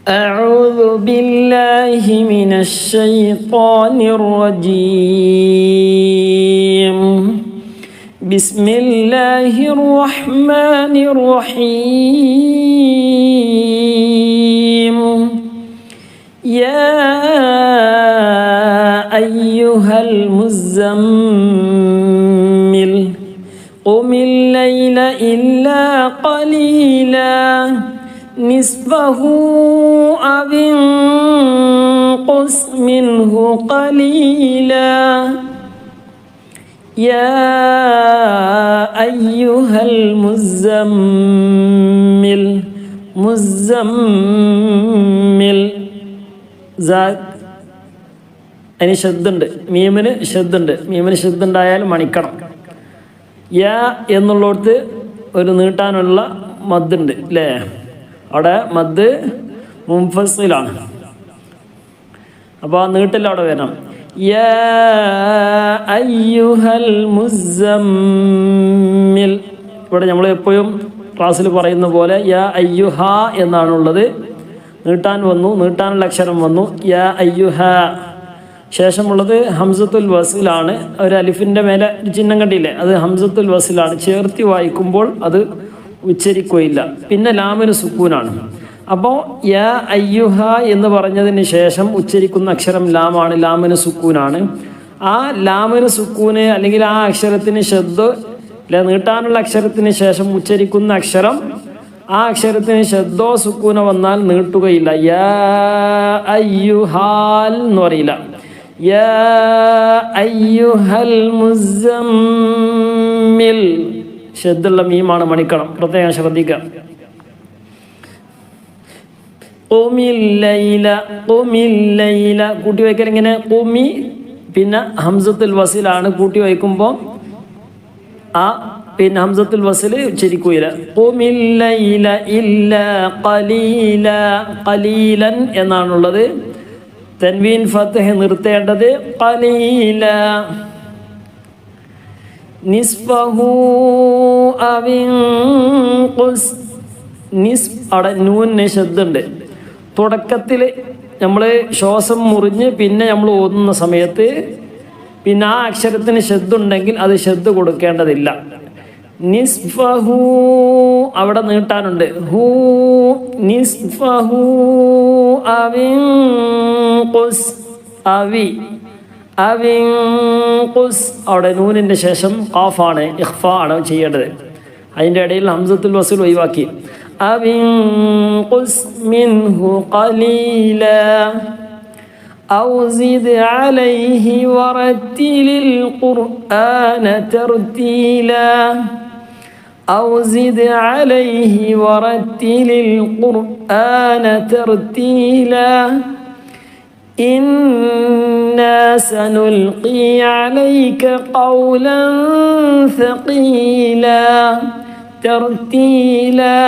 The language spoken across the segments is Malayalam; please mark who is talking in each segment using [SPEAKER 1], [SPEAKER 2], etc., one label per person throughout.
[SPEAKER 1] أعوذ بالله من الشيطان الرجيم. بسم الله الرحمن الرحيم. يا أيها المزمل قم الليل إلا قليلا نصفه أو انقص منه قليلا يا أيها المزمل മുസമ്മിൽ അതിന് ശബ്ദമുണ്ട്, മീമിന് ശബ്ദമുണ്ട്. മീമിന് ശബ്ദമുണ്ടായാലും മണിക്കണം. യാ എന്നുള്ളിടത്ത് ഒരു നീട്ടാനുള്ള മദ്ദുണ്ട് അല്ലേ? അവിടെ മദ് മുൻഫസിലാണ്. അപ്പോൾ ആ നീട്ടിൽ അവിടെ വരണം. യാ അയ്യുഹൽ മുസമ്മിൽ. ഇവിടെ നമ്മൾ എപ്പോഴും ക്ലാസ്സിൽ പറയുന്ന പോലെ യാ അയ്യുഹ എന്നാണുള്ളത്. നീട്ടാൻ വന്നു, നീട്ടാനുള്ള അക്ഷരം വന്നു. യാ അയ്യുഹ. ശേഷമുള്ളത് ഹംസത്തുൽ വസിലാണ്. ഒരു അലിഫിൻ്റെ മേലെ ചിഹ്നം കണ്ടില്ലേ? അത് ഹംസത്തുൽ വസിലാണ്. ചേർത്തി വായിക്കുമ്പോൾ അത് ഉച്ചരിക്കുകയില്ല. പിന്നെ ലാമിന് സുക്കൂനാണ്. അപ്പോൾ യാ അയ്യുഹ എന്ന് പറഞ്ഞതിന് ശേഷം ഉച്ചരിക്കുന്ന അക്ഷരം ലാമാണ്. ലാമിന് സുക്കൂനാണ്. ആ ലാമിന് സുക്കൂന് അല്ലെങ്കിൽ ആ അക്ഷരത്തിന് ശബ്ദ നീട്ടാനുള്ള അക്ഷരത്തിന് ശേഷം ഉച്ചരിക്കുന്ന അക്ഷരം, ആ അക്ഷരത്തിന് ശബ്ദോ സുക്കൂനോ വന്നാൽ നീട്ടുകയില്ല. യാ അയ്യുഹാൽ എന്ന് പറയില്ല. യാ അയ്യുഹൽ മുസമ്മിൽ. ശബ്ദുള്ള മീമാണ്, മണിക്കണം. പ്രത്യേകം ശ്രദ്ധിക്കുക. ഖുമില്ലൈല, ഖുമില്ലൈല കൂട്ടി വയ്ക്കൽ ഇങ്ങനെ ഖുമി, പിന്നെ ഹംസത്തുൽ വസിലാണ്. കൂട്ടി വയ്ക്കുമ്പോൾ ആ പിന്നെ ഹംസത്തുൽ വസിൽ ഉച്ചരിക്കുകയില്ല. ഖുമില്ലൈല ഇല്ലാ ഖലീല. ഖലീലൻ എന്നാണുള്ളത്. തൻവീൻ ഫത്ഹ് നിർത്തേണ്ടത് ഖലീല. നിസ്ഫഹു അവിൻഖുസ്. അവിടെ നൂന് ശബ്ദമുണ്ട്. തുടക്കത്തിൽ നമ്മൾ ശ്വാസം മുറിഞ്ഞ് പിന്നെ നമ്മൾ ഓതുന്ന സമയത്ത് പിന്നെ ആ അക്ഷരത്തിന് ശബ്ദമുണ്ടെങ്കിൽ അത് ശബ്ദ കൊടുക്കേണ്ടതില്ല. നിസ്ഫഹു അവിടെ നീട്ടാനുണ്ട്. ഹൂ നിസ്ഫഹു അവിൻഖുസ്. അവി അവിൻഖുസ്. അവിടെ നൂനിൻ്റെ ശേഷം ഖാഫാണ്, ഇഖ്ഫ ആണ് ചെയ്യേണ്ടത്. അതിൻ്റെ ഇടയിൽ ഹംസത്തുൽ വസിൽ ഒഴിവാക്കി. അവിൻഖുസ് മിൻഹു ഖലീല ഔ സിദ് അലൈഹി വറത്തിലിൽ ഖുർആന തർതീല ഔ സിദ് അലൈഹി വറത്തിലിൽ ഖുർആന തർതീല إنا سنلقي عليك قولا ثقيلا ترتيلا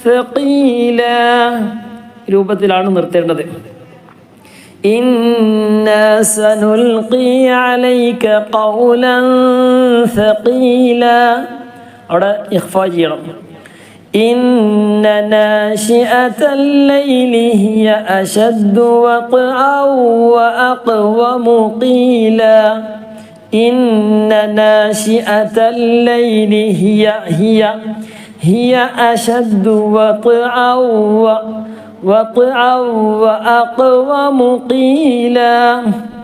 [SPEAKER 1] ثقيلا രൂപത്തിലാണ് നിർത്തേണ്ടത്. إنا سنلقي عليك قولا ثقيلا. അവിടെ ഇഖ്ഫാ ചെയ്യണം. إن ناشئة الليل هي أشد وطئا وأقوم قيلا. إن ناشئة الليل هي أشد وطئا وأقوم قيلا.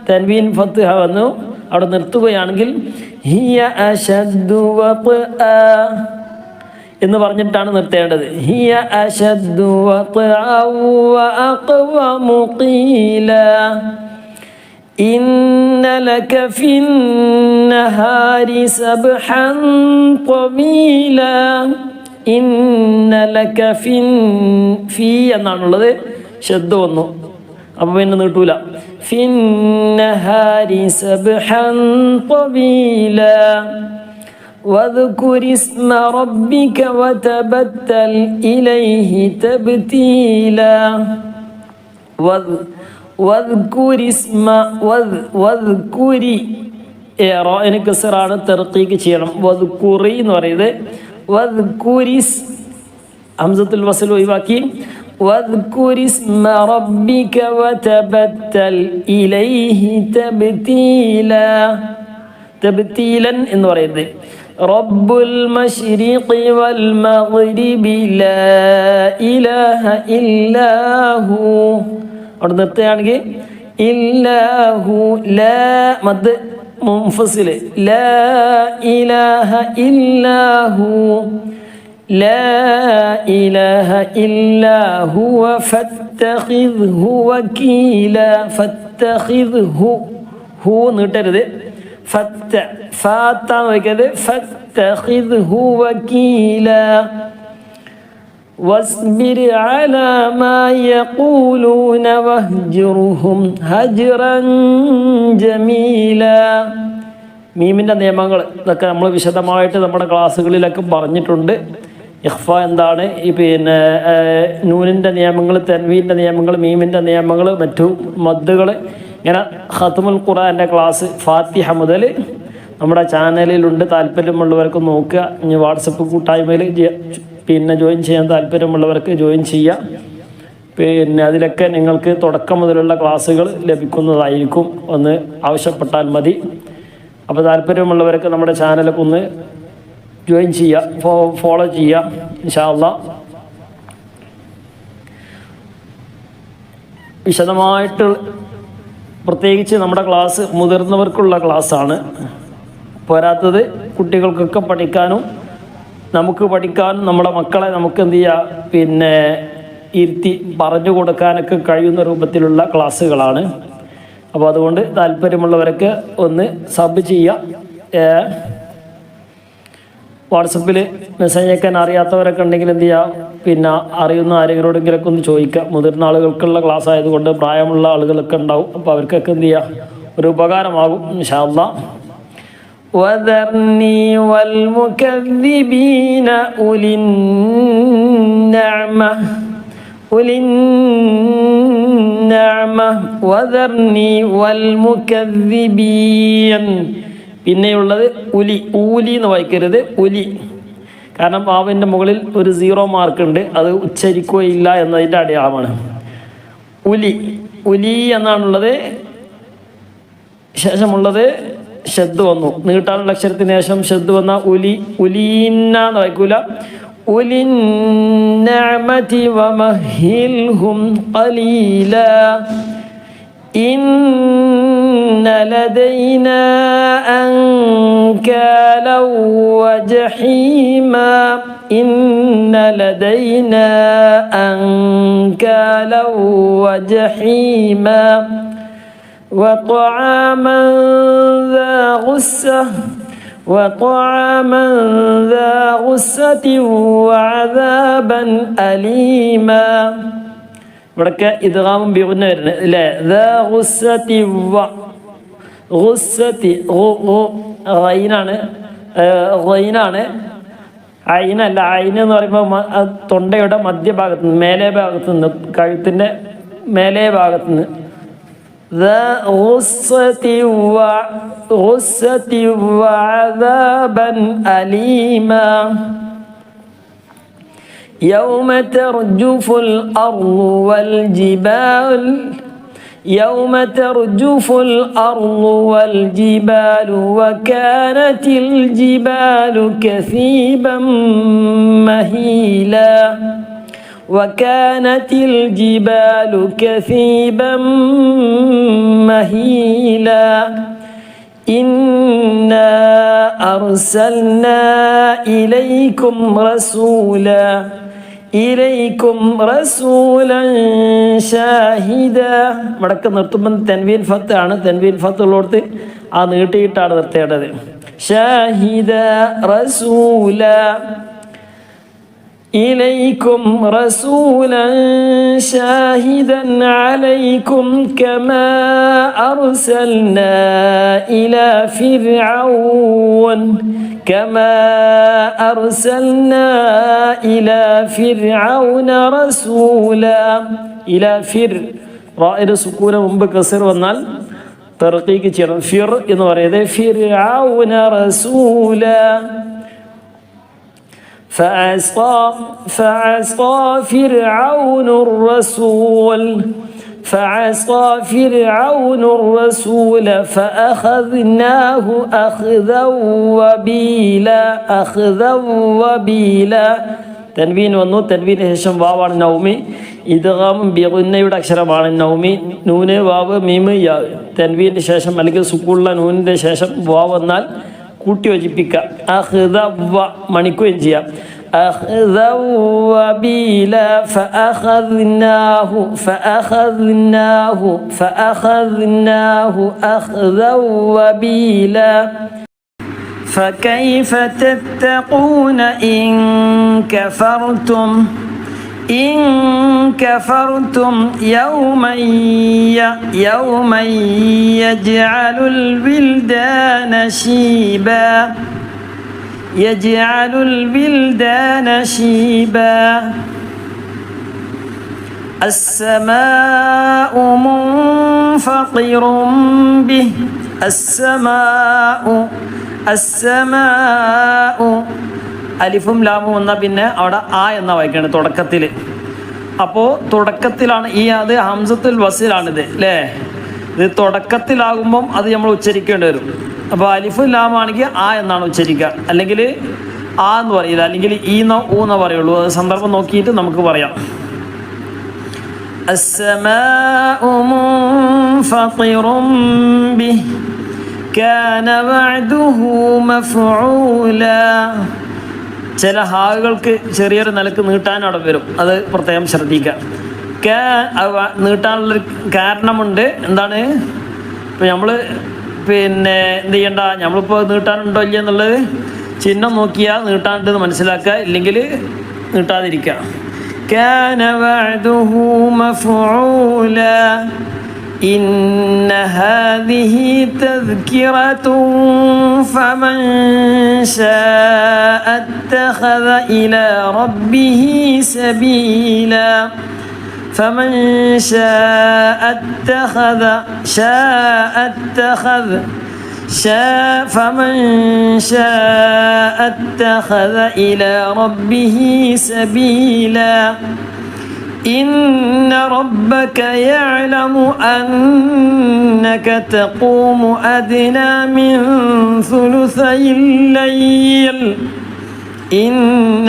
[SPEAKER 1] തൻവീൻ ഫത്ഹ വന്നു. അവിടെ നിർത്തുകയാണെങ്കിൽ ഹിയ അശദ്ദു വത്ആ എന്ന് പറഞ്ഞിട്ടാണ് നിർത്തേണ്ടത്. ഹിയ അശദ്ദു വത്ആ വഅഖ്വമു ഖീലാ. ഇന്ന ലക ഫിന്നഹാരി സബ്ഹൻ ത്വീലാ. ഇന്ന ലക ഫീ എന്നാണുള്ളത്. ശബ്ദം വന്നു, അപ്പോൾ പിന്നെ നീട്ടൂല. ഫിന്നഹാരി സബ്ഹൻ ത്വീലാ واذكر اسم ربك وتبتل إليه تبتيلا. واذكر اسم واذكر റായിന് കസറാണ്, തർക്കീക്ക് ചെയ്യണം. വദ്കുറി എന്ന് പറയുന്നത് വദ്കുരിസ് ഹംസത്തുൽ വസ്ൽ ഒഴിവാക്കി واذكر اسم ربك وتبتل إليه تبتيلا. تبتيلا എന്ന് പറയുന്നത് رب المشرق والمغرب لا إله إلا هو. അവിടെ നിർത്തുകയാണെങ്കിൽ ഇല്ലാഹു ലാ മദ് മുൻഫസിൽ ലാ ഇലാഹ ഇല്ലാഹു ലാ ഇലാഹ ഇല്ലാഹു ഫത്തഖിദ്ഹു വകീല. ഫത്തഖിദ്ഹു ഹു നീട്ടരുത്, ഫത്ത ഫാത്താന്ന് വയ്ക്കരുത്. ഫത്തഖിദ്ഹു വകീല. واصبر على ما يقولون واهجرهم هجرا جميلا. മീമിൻ്റെ നിയമങ്ങൾ ഇതൊക്കെ നമ്മൾ വിശദമായിട്ട് നമ്മുടെ ക്ലാസ്സുകളിലൊക്കെ പറഞ്ഞിട്ടുണ്ട്. ഇഖ്ഫ എന്താണ്, ഈ പിന്നെ നൂനിൻ്റെ നിയമങ്ങൾ, തൻവീൻ്റെ നിയമങ്ങൾ, മീമിൻ്റെ നിയമങ്ങൾ, മറ്റു മദ്ദുകൾ, ഇങ്ങനെ ഖത്മുൽ ഖുർആൻ്റെ ക്ലാസ് ഫാത്തിഹ മുതൽ നമ്മുടെ ചാനലിലുണ്ട്. താല്പര്യമുള്ളവർക്ക് നോക്കുക. ഇനി വാട്സപ്പ് കൂട്ടായ്മയിൽ പിന്നെ ജോയിൻ ചെയ്യാൻ താല്പര്യമുള്ളവർക്ക് ജോയിൻ ചെയ്യുക. പിന്നെ അതിലൊക്കെ നിങ്ങൾക്ക് തുടക്കം മുതലുള്ള ക്ലാസ്സുകൾ ലഭിക്കുന്നതായിരിക്കും. ഒന്ന് ആവശ്യപ്പെട്ടാൽ മതി. അപ്പോൾ താല്പര്യമുള്ളവർക്ക് നമ്മുടെ ചാനലൊക്കെ ഒന്ന് ജോയിൻ ചെയ്യുക, ഫോളോ ചെയ്യുക ഇൻഷാ അല്ലാഹ്. വിശദമായിട്ട് പ്രത്യേകിച്ച് നമ്മുടെ ക്ലാസ് മുതിർന്നവർക്കുള്ള ക്ലാസ്സാണ്. പോരാത്തത് കുട്ടികൾക്കൊക്കെ പഠിക്കാനും നമുക്ക് പഠിക്കാനും നമ്മുടെ മക്കളെ നമുക്ക് എന്ത് ചെയ്യുക, പിന്നെ ഇരുത്തി പറഞ്ഞു കൊടുക്കാനൊക്കെ കഴിയുന്ന രൂപത്തിലുള്ള ക്ലാസ്സുകളാണ്. അപ്പോൾ അതുകൊണ്ട് താല്പര്യമുള്ളവരൊക്കെ ഒന്ന് സബ് ചെയ്യുക. വാട്സപ്പിൽ മെസ്സേജ് അയക്കാൻ അറിയാത്തവരൊക്കെ ഉണ്ടെങ്കിൽ എന്ത് ചെയ്യുക, പിന്നെ അറിയുന്ന ആരെങ്കിലോടെങ്കിലൊക്കെ ഒന്ന് ചോദിക്കുക. മുതിർന്ന ആളുകൾക്കുള്ള ക്ലാസ് ആയതുകൊണ്ട് പ്രായമുള്ള ആളുകളൊക്കെ ഉണ്ടാവും. അപ്പോൾ അവർക്കൊക്കെ എന്ത് ചെയ്യുക, ഒരു ഉപകാരമാകും ഇൻഷാ അല്ലാഹ്. وذرني والمكذبين أولي النعمة وذرني والمكذبين. പിന്നെയുള്ളത് ഉലി, ഊലി എന്ന് വായിക്കരുത്, ഉലി. കാരണം പാവിൻ്റെ മുകളിൽ ഒരു 0 മാർക്ക് ഉണ്ട്, അത് ഉച്ചരിക്കുകയില്ല എന്നതിൻ്റെ അടയാളമാണ്. ഉലി, ഉലി എന്നാണുള്ളത്. ശേഷമുള്ളത് ഷദ് വന്നു, നീട്ടാനുള്ള അക്ഷരത്തിന് ശേഷം ഷദ് വന്ന ഉലി, ഉലീന്ന എന്ന് വായിക്കൂല. ഉലിന്നഅമതി വമഹിൽഹും ഖലീലാ ഇന്ന ലദൈനാ അൻകാലാ വജഹീമാ ഇന്ന ലദൈനാ അൻകാലാ വജഹീമാ وطعاما ذا غصة وعذابا أليما. ഇവിടൊക്കെ ഇദ്ഗാമും ബിഗുന്ന വരുന്നത് അല്ലേ. ഗൈനാണ്, ഐനല്ല. ഐൻ എന്ന് പറയുമ്പോൾ തൊണ്ടയുടെ മധ്യഭാഗത്ത് നിന്ന്, മേലേ ഭാഗത്ത് നിന്ന്, കഴുത്തിൻ്റെ മേലേ ഭാഗത്ത് നിന്ന്. غصة وعذابا أليما يوم ترجف الأرض والجبال وكانت الجبال كثيبا مهيلا. وكانت الجبال كثيبا مهيلا إنا أرسلنا إليكم رسولا شاهدا. മടക്ക നിർത്തുമ്പോൾ തൻവീൻ ഫത്ത് ആണ്. തൻവീൻ ഫത്ത് ഉള്ളോടത്ത് ആ നീട്ടിയിട്ടാണ് നിർത്തേണ്ടത്. ഷാഹിദ റസൂല إليكم رسولا شاهدا عليكم كما أرسلنا إلى فرعون رسولا. إلى റാഇന് സുക്കൂന മുമ്പ് കസർ വന്നാൽ തർക്കീക്ക് ചെയ്യണം. ഫിർ എന്ന് പറയുന്നത് ഫിർഔന റസൂല. فعصى فرعون الرسول فأخذناه أخذا وبيلا തൻവീൻ വന്നു. തൻവീന് ശേഷം വാവാണ് നൗമി. ഇദ്ഗാമും ബിഗുന്നയുടെ അക്ഷരമാണ് നൗമി. നൂന് വാവ് മീമ് യാ. തൻവീന് ശേഷം അല്ലെങ്കിൽ സുക്കൂള്ള നൂനിൻ്റെ ശേഷം വാവ് വന്നാൽ കൂട്ടി യോജിപ്പിക്കുക. അഖ്ദ വ മണിക്കുകയും ചെയ്യാം. أخذا وبيلا فأخذناه أخذا وبيلا فكيف تتقون إن كفرتم يوما يجعل الولدان شيبا السماء منفطر به السماء അലിഫും ലാമും വന്നാൽ പിന്നെ അവിടെ ആ എന്ന വായിക്കണം തുടക്കത്തിൽ. അപ്പോൾ തുടക്കത്തിലാണ് ഈ അത് ഹംസത്തുൽ വസിലാണിത് അല്ലേ. ഇത് തുടക്കത്തിലാകുമ്പം അത് നമ്മൾ ഉച്ചരിക്കേണ്ടി വരും. അപ്പോൾ അലിഫും ലാമാണെങ്കിൽ ആ എന്നാണ് ഉച്ചരിക്കുക, അല്ലെങ്കിൽ ആ എന്ന് പറയില്ല, അല്ലെങ്കിൽ ഈന്നോ ഊന്നോ പറയുള്ളൂ. അത് സന്ദർഭം നോക്കിയിട്ട് നമുക്ക് പറയാം. السماء منفطر به كان وعده مفعولا. ചില ഹാകൾക്ക് ചെറിയൊരു നിലക്ക് നീട്ടാൻ അവിടെ വരും, അത് പ്രത്യേകം ശ്രദ്ധിക്കുക. നീട്ടാനുള്ളൊരു കാരണമുണ്ട്. എന്താണ് ഇപ്പം നമ്മൾ എന്ത് ചെയ്യണ്ട, നമ്മളിപ്പോൾ നീട്ടാനുണ്ടോ ഇല്ല എന്നുള്ളത് ചിഹ്നം നോക്കിയാൽ നീട്ടാനുണ്ടെന്ന് മനസ്സിലാക്കുക, ഇല്ലെങ്കിൽ നീട്ടാതിരിക്കുക. كان وعده مفعولا إن هذه تذكرة فمن شاء اتخذ إلى ربه سبيلا فمن شاء اتخذ إلى ربه سبيلا إن ربك يعلم أنك تقوم أدنى من ثلثي الليل إن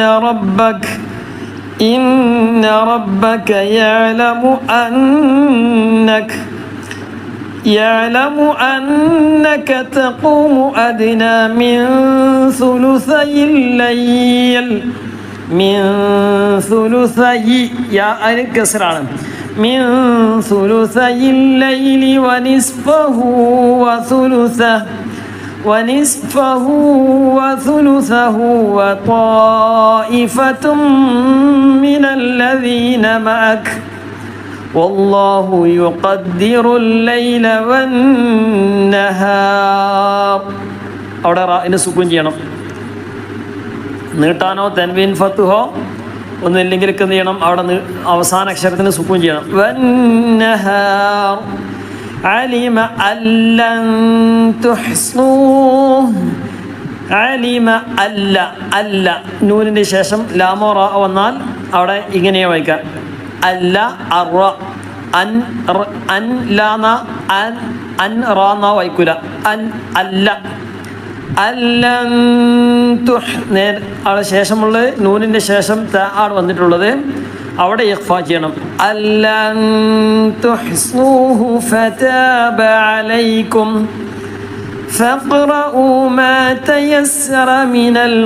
[SPEAKER 1] ربك يعلم أنك تقوم أدنى من ثلثي الليل من ثلثي يا الكسران من ثلثي الليل ونصفه وثلثه وطائفة من الذين معك والله يقدر الليل والنهار. അവിടെ റാഇനെ സുക്കൂൻ ചെയ്യണം. നീട്ടാനോ തൻവീൻ ഫത്തുഹോ ഒന്നുമില്ലെങ്കിൽ എന്ത് ചെയ്യണം, അവിടെ അവസാന അക്ഷരത്തിന് സുക്കൂൻ ചെയ്യണം. വന്നഹാർ അലിമ അല്ലൻ തുഹ്സൂഹ് അലിമ അല്ല നൂനിൻ്റെ ശേഷം ലാമോ റാ വന്നാൽ അവിടെ ഇങ്ങനെയാ വായിക്കാം. അല്ല അറ അൻ ലാന അൻ റാന്ന വായിക്കൂല. അല്ല അവിടെ ശേഷമുള്ള നൂനിൻ്റെ ശേഷം ആണ് വന്നിട്ടുള്ളത്, അവിടെ ഇഖ്ഫാ ചെയ്യണം. അല്ലൻ തുഹ്സൂഹു ഫതാബ അലൈക്കും ഫഖറഊ മാ തയസ്സറ മിനൽ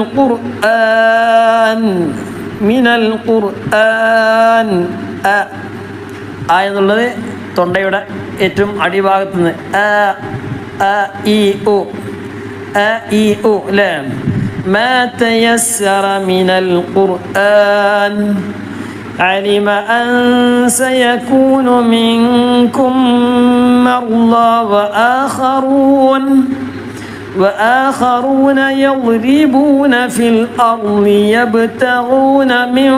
[SPEAKER 1] ഖുർആൻ ആ എന്നുള്ളത് തൊണ്ടയുടെ ഏറ്റവും അടിഭാഗത്ത് നിന്ന് لا ما تيسر من القرآن علم أن سيكون منكم مرضى وآخرون يضربون في الأرض يبتغون من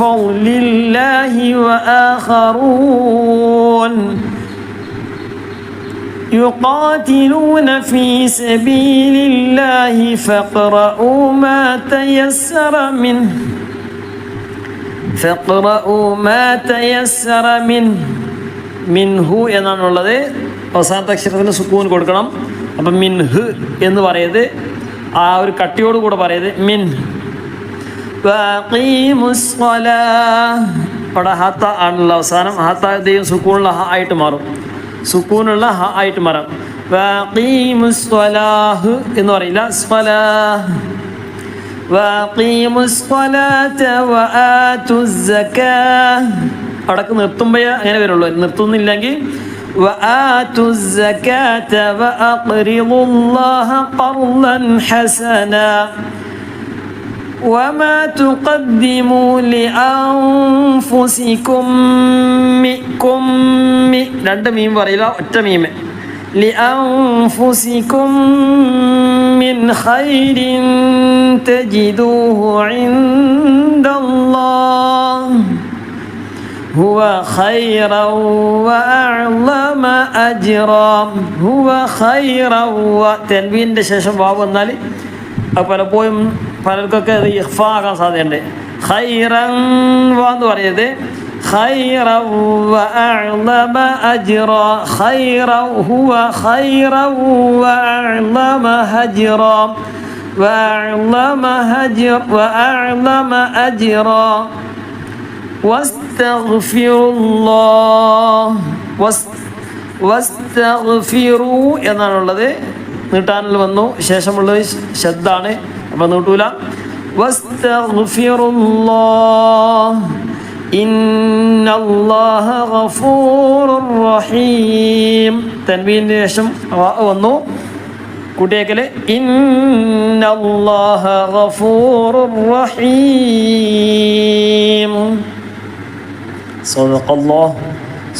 [SPEAKER 1] فضل الله وآخرون يقاتلون في سبيل الله فاقرؤوا ما تيسر منه മിൻഹു എന്നാണുള്ളത്. അവസാനത്തെ അക്ഷരത്തിന് സുക്കൂൻ കൊടുക്കണം. അപ്പം മിൻഹ് എന്ന് പറയുന്നത് ആ ഒരു കട്ടിയോട് കൂടെ പറയുന്നത് മിൻ. ഇവിടെ ഹത്ത ആണുള്ള അവസാനം ഹത്ത ദൈവം സുക്കൂണുള്ള ഹ ആയിട്ട് മാറും. സുക്കൂനുള്ള ഹ ആയിട്ട് മാറാം. വഖീമുസ്സലാഹ് എന്ന് പറയില്ല. അവിടക്ക് നിർത്തുമ്പോൾ അങ്ങനെ വരുള്ളൂ. നിർത്തുന്നില്ലെങ്കിൽ وما تقدموا لأنفسكم രണ്ട് മീം പറയില്ല, ഒറ്റ മീമ്. لأنفسكم من خير تجدوه عند الله هو خيرا وأعظم أجرا. هو خيرا തൻവീൻ്റെ ശേഷം വാവ് വന്നാൽ അത് പലപ്പോഴും പലർക്കൊക്കെ അത് ഇഖ്ഫാ ആകാൻ സാധ്യതയുണ്ട്. ഖൈറൻ വാ എന്ന് പറയുന്നത് خيرا وأعظم أجرا. خيرا هو خيرا وأعظم هجرا. وأعظم أجرا. واستغفروا الله. واستغفروا എന്നാണുള്ളത്. നീട്ടാനിൽ വന്നു. ശേഷമുള്ളത് ശബ്ദാണ്, അപ്പം നീട്ടൂല. واستغفروا ഇന്നല്ലാഹ ഗഫൂറുർ റഹീം. തൻവീനിന് ശേഷം വന്നു കൂട്ടിയേക്കല്. ഇന്നല്ലാഹ ഗഫൂറുർ റഹീം.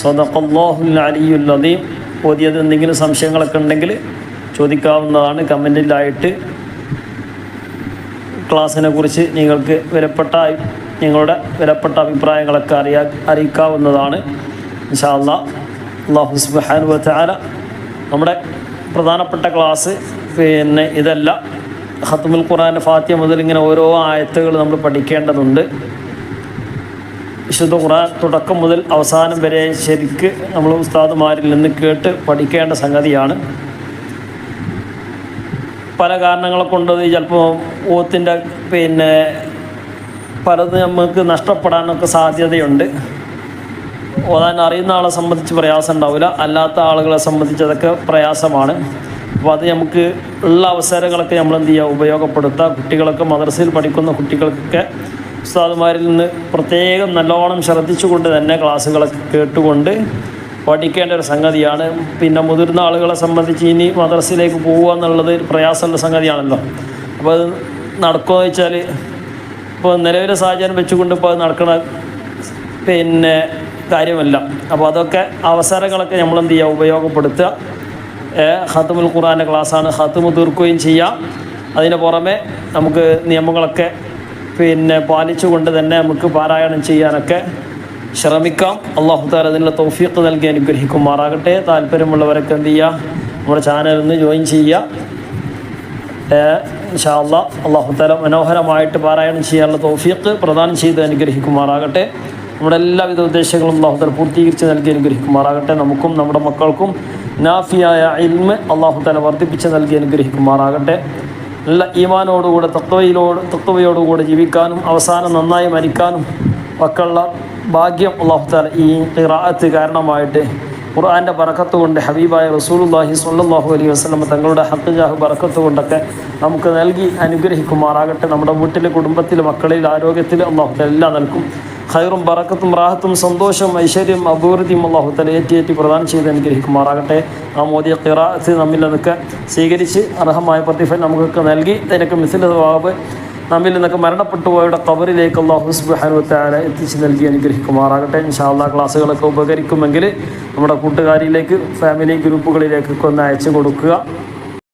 [SPEAKER 1] സദഖല്ലാഹുൽ അലിയ്യുൽ അദീം. ഓതിയത് എന്തെങ്കിലും സംശയങ്ങളൊക്കെ ഉണ്ടെങ്കിൽ ചോദിക്കാവുന്നതാണ് കമൻറ്റിലായിട്ട്. ക്ലാസ്സിനെ കുറിച്ച് നിങ്ങൾക്ക് നിങ്ങളുടെ വിലപ്പെട്ട അഭിപ്രായങ്ങളൊക്കെ അറിയിക്കാവുന്നതാണ്. ഇൻഷാ അല്ലാഹ്. അല്ലാഹു സുബ്ഹാനഹു വ തആല നമ്മുടെ പ്രധാനപ്പെട്ട ക്ലാസ് ഇതല്ല. ഖത്മുൽ ഖുർആൻ്റെ ഫാത്തിഹ മുതൽ ഇങ്ങനെ ഓരോ ആയത്തുകൾ നമ്മൾ പഠിക്കേണ്ടതുണ്ട്. വിശുദ്ധ ഖുർആൻ തുടക്കം മുതൽ അവസാനം വരെ ശരിക്ക് നമ്മൾ ഉസ്താദുമാരിൽ നിന്ന് കേട്ട് പഠിക്കേണ്ട സംഗതിയാണ്. പല കാരണങ്ങളെ കൊണ്ടത് ചിലപ്പോൾ ഓത്തിൻ്റെ പലത് നമുക്ക് നഷ്ടപ്പെടാനൊക്കെ സാധ്യതയുണ്ട്. ഓതാൻ അറിയുന്ന ആളെ സംബന്ധിച്ച് പ്രയാസം ഉണ്ടാവില്ല, അല്ലാത്ത ആളുകളെ സംബന്ധിച്ച് അതൊക്കെ പ്രയാസമാണ്. അപ്പോൾ അത് നമുക്ക് ഉള്ള അവസരങ്ങളൊക്കെ നമ്മൾ എന്ത് ചെയ്യുക, ഉപയോഗപ്പെടുത്തുക. കുട്ടികളൊക്കെ മദ്രസയിൽ പഠിക്കുന്ന കുട്ടികൾക്കൊക്കെ ഉസ്താദുമാരിൽ നിന്ന് പ്രത്യേകം നല്ലോണം ശ്രദ്ധിച്ചുകൊണ്ട് തന്നെ ക്ലാസ്സുകളൊക്കെ കേട്ടുകൊണ്ട് പഠിക്കേണ്ട ഒരു സംഗതിയാണ്. പിന്നെ മുതിർന്ന ആളുകളെ സംബന്ധിച്ച് ഇനി മദ്രസയിലേക്ക് പോകുക എന്നുള്ളത് പ്രയാസമുള്ള സംഗതിയാണല്ലോ. അപ്പോൾ അത് നടക്കുമോ എന്ന് വെച്ചാൽ ഇപ്പോൾ നിലവിലെ സാഹചര്യം വെച്ചുകൊണ്ട് ഇപ്പോൾ അത് നടക്കണ കാര്യമല്ല. അപ്പോൾ അതൊക്കെ അവസരങ്ങളൊക്കെ നമ്മൾ എന്ത് ചെയ്യുക, ഉപയോഗപ്പെടുത്തുക. ഖത്മുൽ ഖുർആൻ്റെ ക്ലാസ്സാണ്, ഖത്മ് തീർക്കുകയും ചെയ്യാം. അതിന് പുറമെ നമുക്ക് നിയമങ്ങളൊക്കെ പാലിച്ചുകൊണ്ട് തന്നെ നമുക്ക് പാരായണം ചെയ്യാനൊക്കെ ശ്രമിക്കാം. അല്ലാഹു തആല അതിനുള്ള തൗഫീഖ് നൽകി അനുഗ്രഹിക്കുമാറാകട്ടെ. താല്പര്യമുള്ളവരൊക്കെ എന്ത് ചെയ്യുക, നമ്മുടെ ചാനലിൽ നിന്ന് ജോയിൻ ചെയ്യുക. ഇൻഷാ അല്ലാഹ്. അല്ലാഹു തആല മനോഹരമായിട്ട് പാരായണം ചെയ്യാനുള്ള തൗഫീഖ് പ്രദാനം ചെയ്ത് അനുഗ്രഹിക്കുമാറാകട്ടെ. നമ്മുടെ എല്ലാവിധ ഉദ്ദേശങ്ങളും അല്ലാഹു തആല പൂർത്തീകരിച്ച് നൽകി അനുഗ്രഹിക്കുമാറാകട്ടെ. നമുക്കും നമ്മുടെ മക്കൾക്കും നാഫിയായ ഇൽമ് അല്ലാഹു തആല വർദ്ധിപ്പിച്ച് നൽകി അനുഗ്രഹിക്കുമാറാകട്ടെ. നല്ല ഈമാനോടുകൂടെ തഖ്വയോടുകൂടെ ജീവിക്കാനും അവസാനം നന്നായി മരിക്കാനും ഒക്കെയുള്ള ഭാഗ്യം അല്ലാഹു തആല ഈ ഖിറാഅത്ത് കാരണമായിട്ട് ഖുർആൻ്റെ ബറക്കത്ത് കൊണ്ട് ഹബീബായ റസൂലുള്ളാഹി സ്വല്ലല്ലാഹു അലൈഹി വസല്ലം തങ്ങളുടെ ഹഖ് ജാഹ് ബറക്കത്ത് കൊണ്ടൊക്കെ നമുക്ക് നൽകി അനുഗ്രഹിക്കുമാറാകട്ടെ. നമ്മുടെ വീട്ടിൽ, കുടുംബത്തിൽ, മക്കളിൽ, ആരോഗ്യത്തിൽ അല്ലാഹു തആല എല്ലാം നൽകും. ഖൈറും ബറക്കത്തും റാഹത്തും സന്തോഷവും ഐശ്വര്യം അഭിവൃദ്ധിയും അല്ലാഹു തആല ഏറ്റി പ്രദാനം ചെയ്ത് അനുഗ്രഹിക്കുമാറാകട്ടെ. ആ മോദിയ ഖിറാഅത്ത് നമ്മിൽ നിന്നൊക്കെ സ്വീകരിച്ച് അർഹമായ പ്രതിഫലം നമുക്കൊക്കെ നൽകി അതിനൊക്കെ മിസ്ല സവാബ് നമ്മിൽ നിന്നൊക്കെ മരണപ്പെട്ടു പോയവരുടെ ഖബറിലേക്ക് അല്ലാഹു സുബ്ഹാനഹു വ തആല എത്തിച്ച് നൽകി അനുഗ്രഹിക്കുമാറാകട്ടെ. ഇൻഷാ അല്ലാഹ് ക്ലാസ്സുകളൊക്കെ ഉപകരിക്കുമെങ്കിൽ നമ്മുടെ കൂട്ടുകാരിലേക്ക്, ഫാമിലി ഗ്രൂപ്പുകളിലേക്കൊക്കെ ഒന്ന് അയച്ചു കൊടുക്കുക.